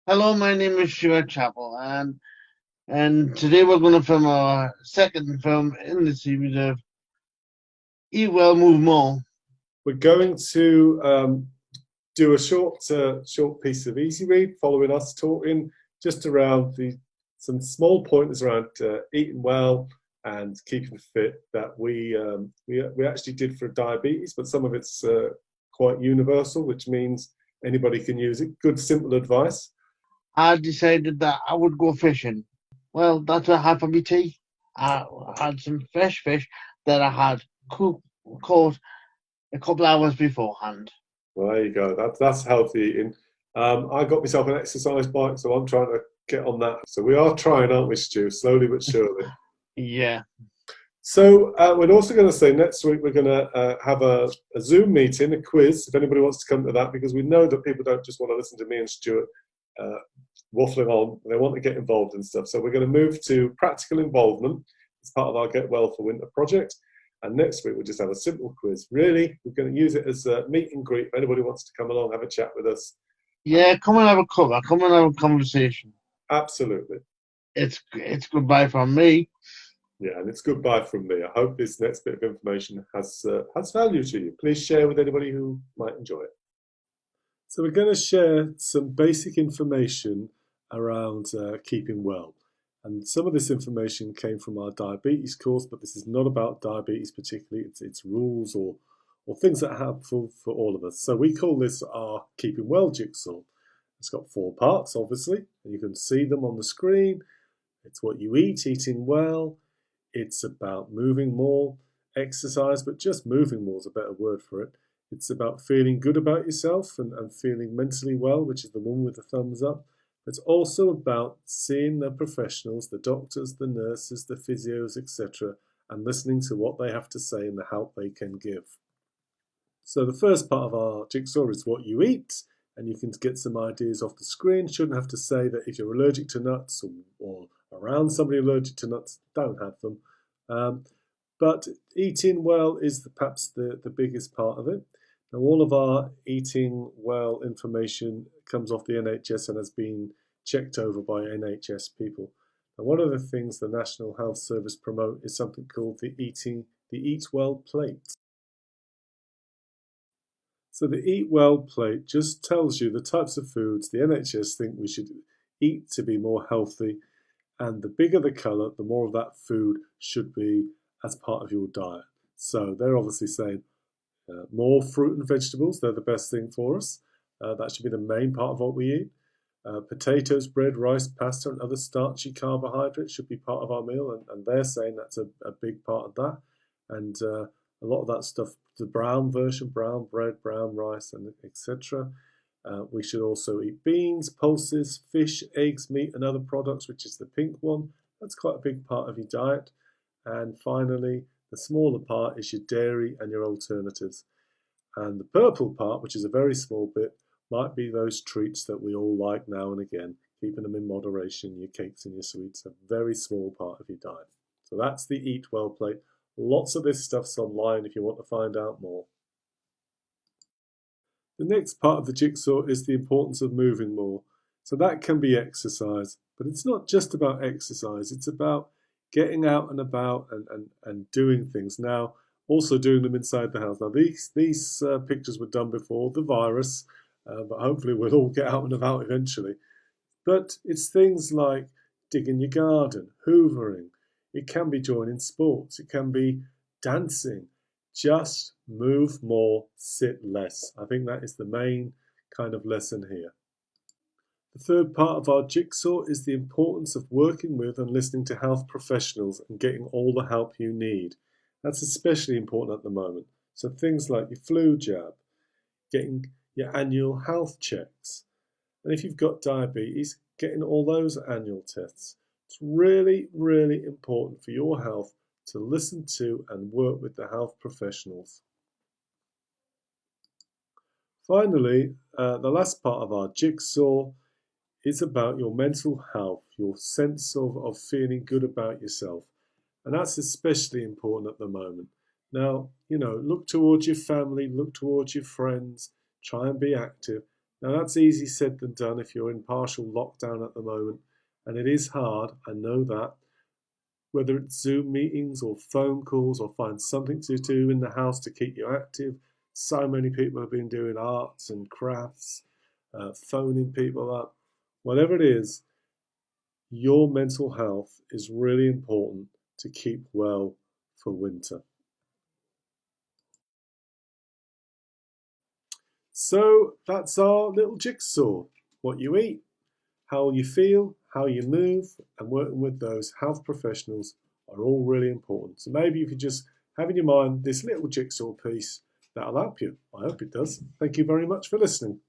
Hello, my name is Stuart Chappell, and today we're going to film our second film in the series of Eat Well, Move More. We're going to do a short piece of easy read following us talking just around some small pointers around eating well and keeping fit that we actually did for diabetes, but some of it's quite universal, which means anybody can use it. Good, simple advice. I decided that I would go fishing. Well, that's what I had for my tea. I had some fresh fish that I had caught a couple hours beforehand. Well, there you go. That's healthy eating. I got myself an exercise bike, so I'm trying to get on that. So we are trying, aren't we, Stu? Slowly but surely. Yeah, So we're also going to say next week we're going to have a Zoom meeting, a quiz, if anybody wants to come to that, because we know that people don't just want to listen to me and Stuart uh, waffling on. They want to get involved in stuff. So we're going to move to practical involvement as part of our Get Well for Winter project. And next week we'll just have a simple quiz. Really, we're going to use it as a meet and greet. If anybody wants to come along, have a chat with us. yeah. Come and have a cover. Come and have a conversation. Absolutely. It's goodbye from me. Yeah, and it's goodbye from me. I hope this next bit of information has value to you. Please share with anybody who might enjoy it. So we're going to share some basic information around keeping well. And some of this information came from our diabetes course, but this is not about diabetes particularly. It's rules or things that are helpful for all of us. So we call this our keeping well jigsaw. It's got 4 parts, obviously, and you can see them on the screen. It's what you eat, eating well. It's about moving more, exercise, but just moving more is a better word for it. It's about feeling good about yourself and feeling mentally well, which is the one with the thumbs up. It's also about seeing the professionals, the doctors, the nurses, the physios, etc., and listening to what they have to say and the help they can give. So the first part of our jigsaw is what you eat, and you can get some ideas off the screen. Shouldn't have to say that if you're allergic to nuts or around somebody allergic to nuts, don't have them. But eating well is perhaps the biggest part of it. Now, all of our eating well information comes off the NHS and has been checked over by NHS people. And one of the things the National Health Service promote is something called the Eat Well plate. So the Eat Well plate just tells you the types of foods the NHS think we should eat to be more healthy, and the bigger the colour, the more of that food should be as part of your diet. So they're obviously saying more fruit and vegetables, they're the best thing for us. That should be the main part of what we eat. Potatoes, bread, rice, pasta, and other starchy carbohydrates should be part of our meal, and they're saying that's a big part of that. And a lot of that stuff, the brown version, brown bread, brown rice, and etc. We should also eat beans, pulses, fish, eggs, meat, and other products, which is the pink one. That's quite a big part of your diet. And finally, the smaller part is your dairy and your alternatives. And the purple part, which is a very small bit, might be those treats that we all like now and again, keeping them in moderation, your cakes and your sweets, a very small part of your diet. So that's the Eat Well plate. Lots of this stuff's online if you want to find out more. The next part of the jigsaw is the importance of moving more. So that can be exercise, but it's not just about exercise, it's about getting out and about and doing things. Now, also doing them inside the house. Now, these pictures were done before the virus, but hopefully we'll all get out and about eventually. But it's things like digging your garden, hoovering. It can be joining sports. It can be dancing. Just move more, sit less. I think that is the main kind of lesson here. The third part of our jigsaw is the importance of working with and listening to health professionals and getting all the help you need. That's especially important at the moment. So things like your flu jab, getting your annual health checks, and if you've got diabetes, getting all those annual tests. It's really, really important for your health to listen to and work with the health professionals. Finally, the last part of our jigsaw is about your mental health, your sense of feeling good about yourself. And that's especially important at the moment. Now, look towards your family, look towards your friends, try and be active, Now that's easy said than done if you're in partial lockdown at the moment, and it is hard, I know that. Whether it's Zoom meetings or phone calls or find something to do in the house to keep you active. So many people have been doing arts and crafts, phoning people up. Whatever it is, your mental health is really important to keep well for winter. So that's our little jigsaw. What you eat, how you feel, how you move, and working with those health professionals are all really important. So maybe you could just have in your mind this little jigsaw piece that'll help you. I hope it does. Thank you very much for listening.